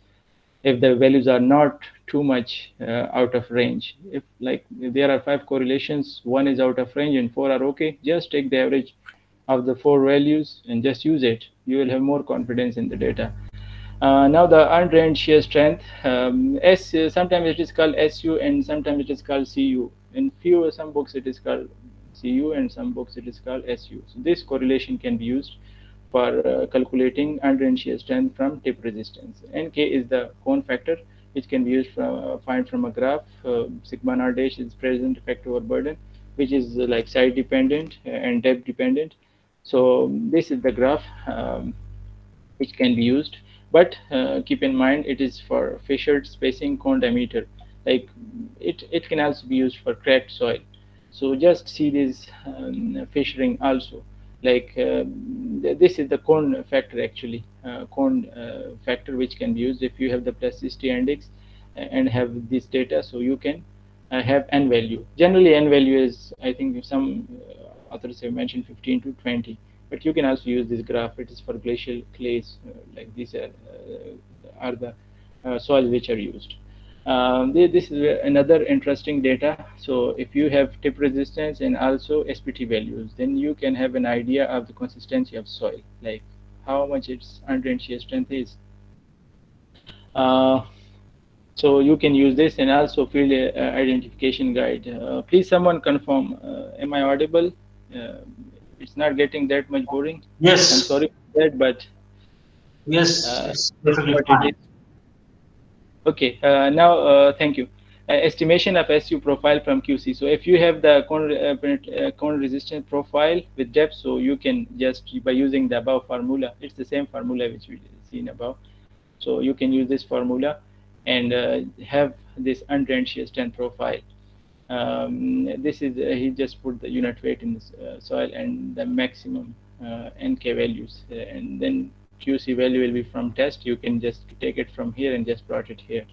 If the values are not too much out of range, if there are 5 correlations, one is out of range and 4 are okay, just take the average of the 4 values and just use it. You will have more confidence in the data. Now the undrained shear strength, sometimes it is called SU and sometimes it is called CU. In some books it is called CU and some books it is called SU. So this correlation can be used for calculating undrained shear strength from tip resistance. NK is the cone factor, which can be used from find from a graph. Sigma naught dash is present effective overburden, which is like side dependent and depth dependent. So this is the graph which can be used, but keep in mind it is for fissured spacing cone diameter. Like it can also be used for cracked soil. So just see this fissuring also. Like this is the cone factor actually, cone factor, which can be used if you have the plasticity index and have this data. So you can have n value. Generally n value is, I think some authors have mentioned 15 to 20, but you can also use this graph. It is for glacial clays, like these are the soils which are used. This is another interesting data. So if you have tip resistance and also SPT values, then you can have an idea of the consistency of soil, like how much its undrained shear strength is. Uh, so you can use this, and also field identification guide. Please someone confirm, am I audible? Uh, it's not getting that much boring. I'm Yes, sorry for that, but yes, it's this is perfectly what it is. fine. Okay, now thank you. Estimation of SU profile from QC. So if you have the cone resistance profile with depth, so you can just, by using the above formula, it's the same formula which we seen above. So you can use this formula and have this undrained shear strength profile. This is he just put the unit weight in the soil and the maximum NK values, and then QC value will be from test. You can just take it from here and just plot it here,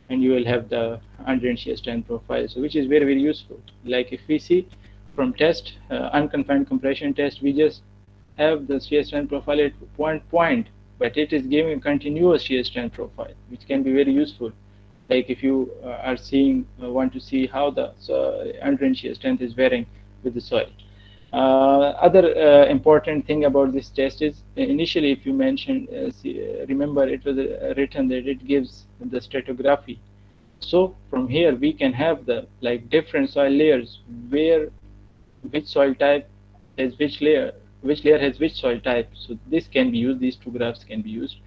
and you will have the undrained shear strength profile. So which is very, very useful. Like if we see from test, unconfined compression test, we just have the shear strength profile at point, but it is giving a continuous shear strength profile, which can be very useful. Like if you are seeing want to see how the undrained shear strength is varying with the soil. Other important thing about this test is, initially if you mentioned, remember it was written that it gives the stratigraphy. So from here we can have the, like, different soil layers where which soil type has which layer has which soil type. So this can be used, these two graphs can be used,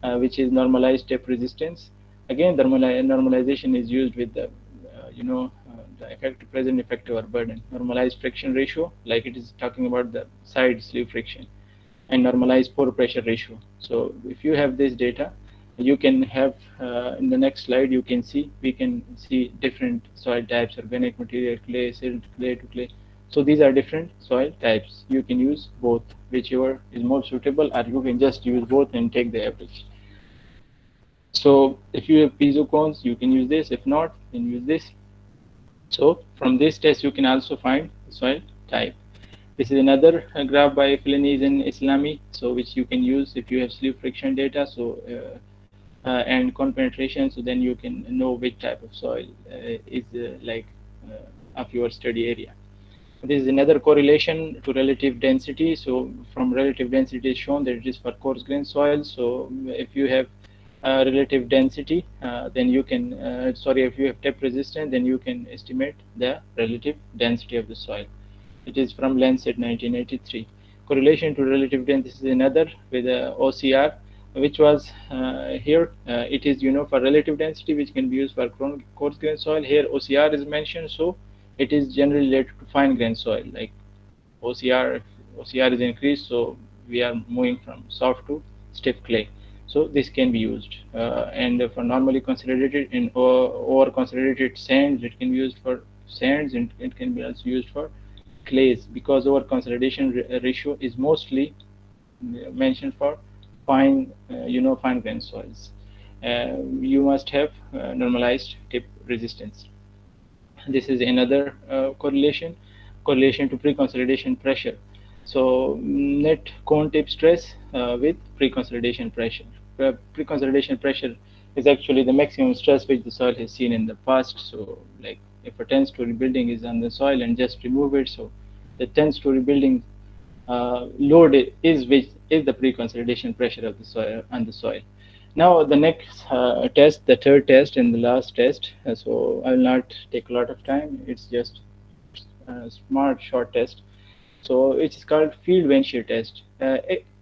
which is normalized step resistance. Again, the normalization is used with the, the effective present effective or burden. Normalized friction ratio, like it is talking about the side sleeve friction, and normalized pore pressure ratio. So if you have this data, you can have, in the next slide, you can see, we can see different soil types: organic material, clay, silt, clay to clay. So these are different soil types. You can use both, whichever is more suitable, or you can just use both and take the average. So if you have piezo cones, you can use this. If not, then use this. So from this test, you can also find the soil type. This is another graph by Philanes and Islami, so which you can use if you have sleeve friction data. So and cone penetration. So then you can know which type of soil is of your study area. This is another correlation to relative density. So from relative density is shown that it is for coarse grain soil. So if you have relative density, then you can, sorry, if you have tap resistance, then you can estimate the relative density of the soil. It is from Lancet 1983. Correlation to relative density is another with OCR, which was here. It is, for relative density, which can be used for coarse grain soil. Here OCR is mentioned, so it is generally related to fine grain soil. Like OCR, OCR is increased, so we are moving from soft to stiff clay. So this can be used, and for normally consolidated and over consolidated sands, it can be used for sands, and it can be also used for clays, because over consolidation ratio is mostly mentioned for fine, fine grain soils. You must have normalized tip resistance. This is another correlation to pre-consolidation pressure. So net cone tip stress with pre-consolidation pressure. Pre-consolidation pressure is actually the maximum stress which the soil has seen in the past. So like if a 10-story building is on the soil and just remove it, so the 10-story building load is which is the pre-consolidation pressure of the soil on the soil. Now the next test, the third test and the last test. So I will not take a lot of time. It's just a smart short test. So it is called field vein shear test.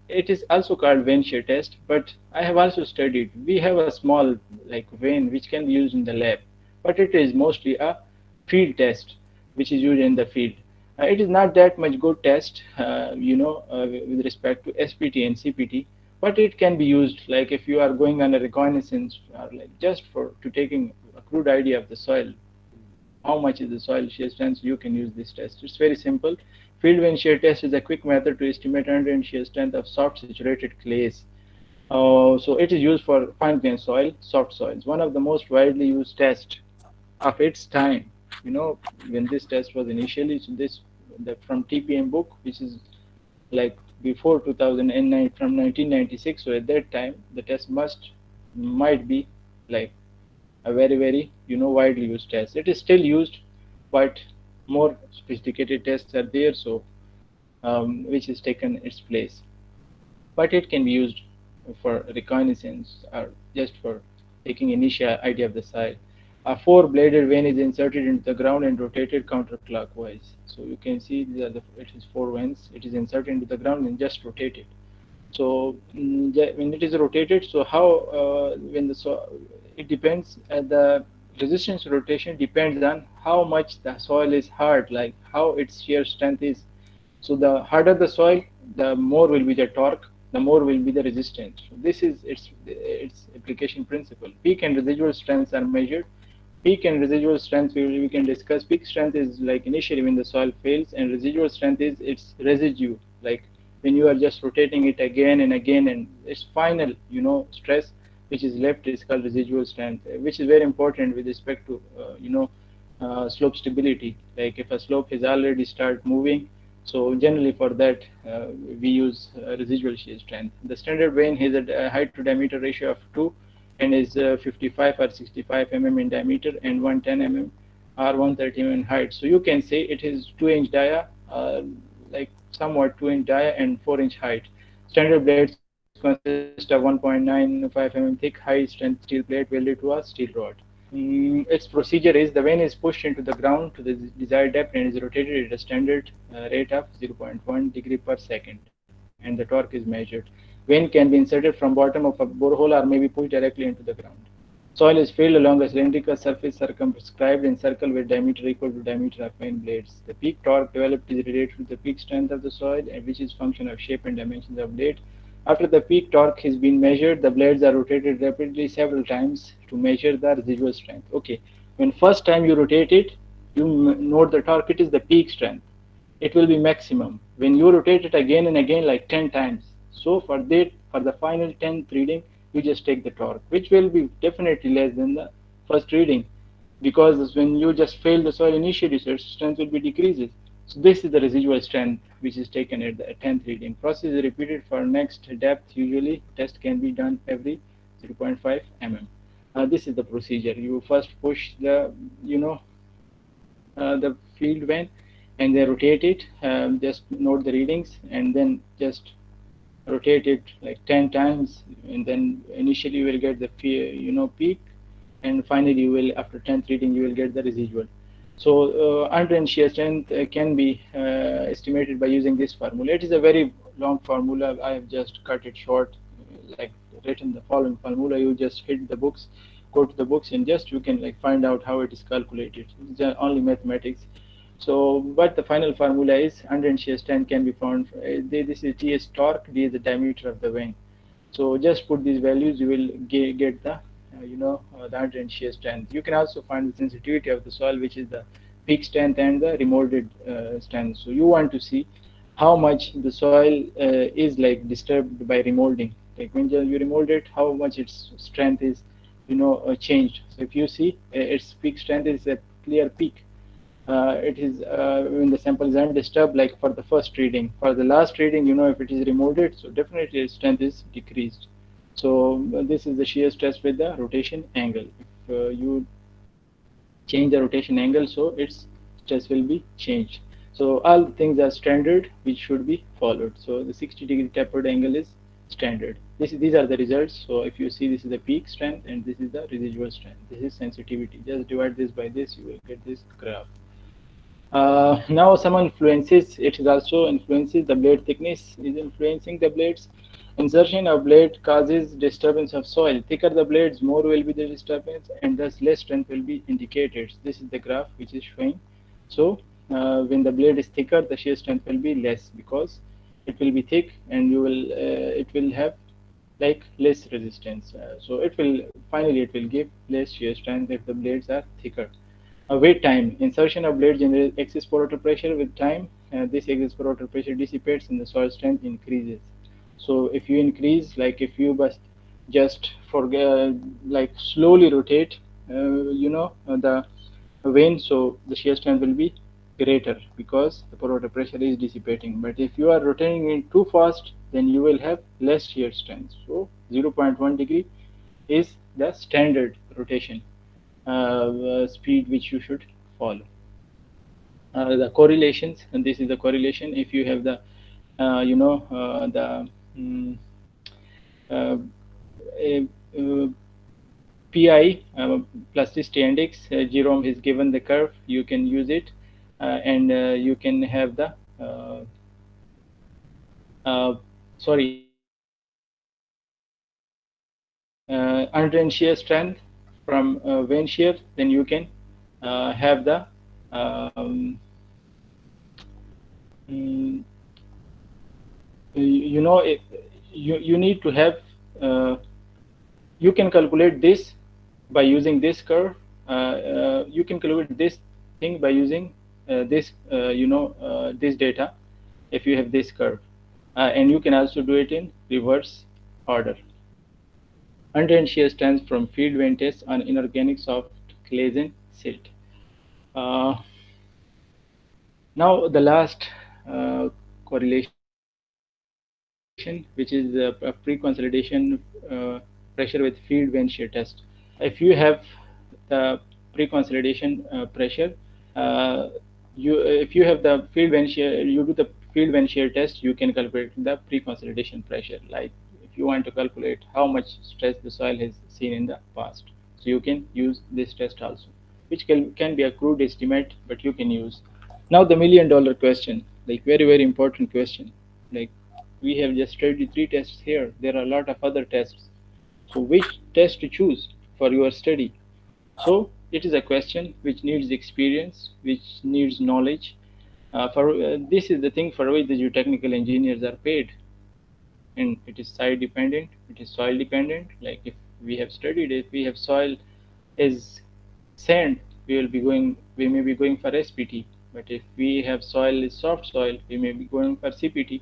It is also called vein shear test, but I have also studied. We have a small like vein which can be used in the lab, but it is mostly a field test which is used in the field. It is not that much good test, with respect to SPT and CPT, but it can be used like if you are going on a reconnaissance or like just for to taking a crude idea of the soil, how much is the soil shear strength, you can use this test. It's very simple. Field vein shear test is a quick method to estimate end shear strength of soft saturated clays. So it is used for fine grain soil, soft soils. One of the most widely used tests of its time. You know, when this test was initially, so this from TPM book, which is like before 2009, from 1996. So at that time, the test might be like a very widely used test. It is still used, but more sophisticated tests are there. So which has taken its place, but it can be used for reconnaissance or just for taking initial idea of the soil. A four-bladed vein is inserted into the ground and rotated counterclockwise. So you can see it is four veins. It is inserted into the ground and just rotated. So when it is rotated, so how when the it depends. The resistance to rotation depends on how much the soil is hard, like how its shear strength is. So the harder the soil, the more will be the torque, the more will be the resistance. So this is its application principle. Peak and residual strengths are measured. Peak and residual strength we can discuss. Peak strength is like initially when the soil fails, and residual strength is its residue, like when you are just rotating it again and again, and its final stress which is left is called residual strength, which is very important with respect to slope stability. Like if a slope has already started moving, so generally for that we use residual shear strength. The standard vein has a height to diameter ratio of 2 and is 55 or 65 mm in diameter and 110 mm or 130 mm in height. So you can say it is 2-inch dia, like somewhat 2-inch dia and 4-inch height. Standard blades consist of 1.95 mm thick high strength steel plate welded to a steel rod. Its procedure is the vein is pushed into the ground to the desired depth and is rotated at a standard rate of 0.1 degree per second, and the torque is measured. Vein can be inserted from bottom of a borehole or may be pushed directly into the ground. Soil is filled along a cylindrical surface circumscribed in circle with diameter equal to diameter of vein blades. The peak torque developed is related to the peak strength of the soil, and which is function of shape and dimensions of blade. After the peak torque has been measured, the blades are rotated rapidly several times to measure the residual strength. Okay, when first time you rotate it, you note the torque, it is the peak strength. It will be maximum. When you rotate it again and again like 10 times, so for that, for the final 10th reading, you just take the torque, which will be definitely less than the first reading, because when you just fail the soil initially, so its strength will be decreases. So this is the residual strength which is taken at the 10th reading. Process is repeated for next depth. Usually, test can be done every 0.5 mm. This is the procedure. You first push the, the field vane, and then rotate it. Just note the readings, and then just rotate it like 10 times, and then initially you will get the peak, and finally you will, after 10th reading, you will get the residual. So undrained shear strength can be estimated by using this formula. It is a very long formula. I have just cut it short, like written the following formula. You just hit the books, go to the books, and just you can like find out how it is calculated. It's only mathematics. So, but the final formula is undrained shear strength can be found. This is T is torque, D is the diameter of the vein. So just put these values, you will get the the undrained shear strength. You can also find the sensitivity of the soil, which is the peak strength and the remolded strength. So you want to see how much the soil is like disturbed by remolding. Like when you remold it, how much its strength is changed. So if you see its peak strength is a clear peak, it is when the sample is undisturbed, like for the first reading. For the last reading, if it is remolded, so definitely its strength is decreased. So this is the shear stress with the rotation angle. If you change the rotation angle, so its stress will be changed. So all things are standard which should be followed. So the 60-degree tapered angle is standard. These are the results. So if you see, this is the peak strength and this is the residual strength. This is sensitivity. Just divide this by this, you will get this graph. Now some influences, it is also influences the blade thickness, is influencing the blades. Insertion of blade causes disturbance of soil. Thicker the blades, more will be the disturbance, and thus less strength will be indicated. This is the graph which is showing. So when the blade is thicker, the shear strength will be less, because it will be thick and it will have like less resistance. So it will give less shear strength if the blades are thicker. Wait time. Insertion of blade generates excess porotal pressure. With time, this excess porotal pressure dissipates and the soil strength increases. So if you increase, like if you just forget, like slowly rotate, the vein, so the shear strength will be greater because the porotal pressure is dissipating. But if you are rotating it too fast, then you will have less shear strength. So 0.1 degree is the standard rotation speed which you should follow. The correlations, and this is the correlation. If you have the the mm, uh, uh, pi plasticity index, Jerome has given the curve, you can use it, and you can have the uh, sorry, undrained shear strength from vein shear, then you can have the um, mm, you need to have you can calculate this by using this curve. You can calculate this thing by using this data if you have this curve, and you can also do it in reverse order. Undrained shear strength from field vein tests on inorganic soft clays and silt. Uh, Now the last correlation, which is a pre-consolidation pressure with field vein shear test. If you have the pre-consolidation pressure, uh, if you have the field vein shear, you do the field vein shear test, you can calculate the pre-consolidation pressure. Like if you want to calculate how much stress the soil has seen in the past. So you can use this test also, which can be a crude estimate, but you can use. Now the $1 million question, like very very important question. Like we have just studied three tests here. There are a lot of other tests. So which test to choose for your study? So it is a question which needs experience, which needs knowledge. For This is the thing for which the geotechnical engineers are paid, and it is site dependent. It is soil dependent. Like if we have studied, if we have soil is sand, we will be going. We may be going for SPT. But if we have soil is soft soil, we may be going for CPT.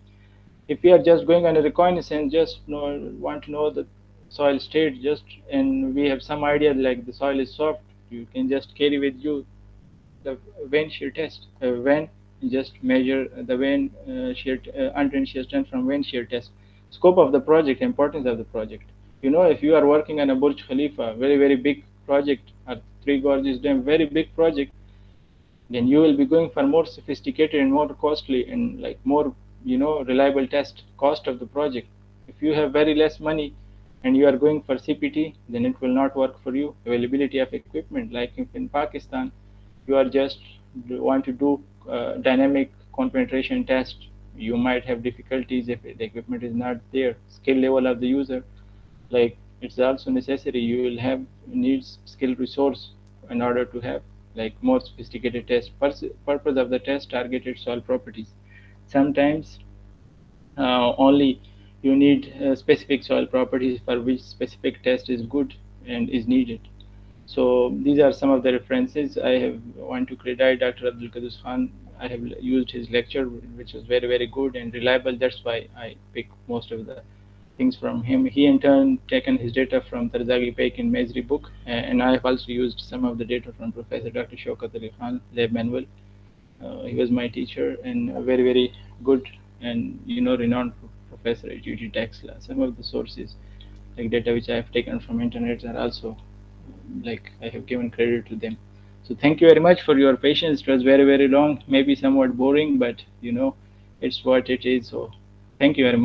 If we are just going on a reconnaissance, just want to know the soil state, just and we have some idea like the soil is soft, you can just carry with you the vein shear test. Vein just measure the vein shear undrained shear strength from vein shear test. Scope of the project, importance of the project. If you are working on a Burj Khalifa, very very big project, or Three Gorges Dam, very big project, then you will be going for more sophisticated and more costly and like more reliable test cost of the project. If you have very less money and you are going for CPT, then it will not work for you. Availability of equipment, like if in Pakistan you are just want to do dynamic concentration test, you might have difficulties if the equipment is not there. Skill level of the user, like it's also necessary, you will have needs skilled resource in order to have like more sophisticated test. Purpose of the test, targeted soil properties. Sometimes only you need specific soil properties for which specific test is good and is needed. So these are some of the references. I have want to credit Dr. Abdul Qudus Khan. I have used his lecture, which was very very good and reliable. That's why I pick most of the things from him. He in turn taken his data from Tarzaghi Peik in Mezri book, and I have also used some of the data from Professor Dr. Shaukat Ali Khan, Lab Manual. He was my teacher and a very very good and renowned professor at UT Texla. Some of the sources like data which I have taken from internet are also like I have given credit to them. So thank you very much for your patience. It was very very long, maybe somewhat boring, but it's what it is. So thank you very much.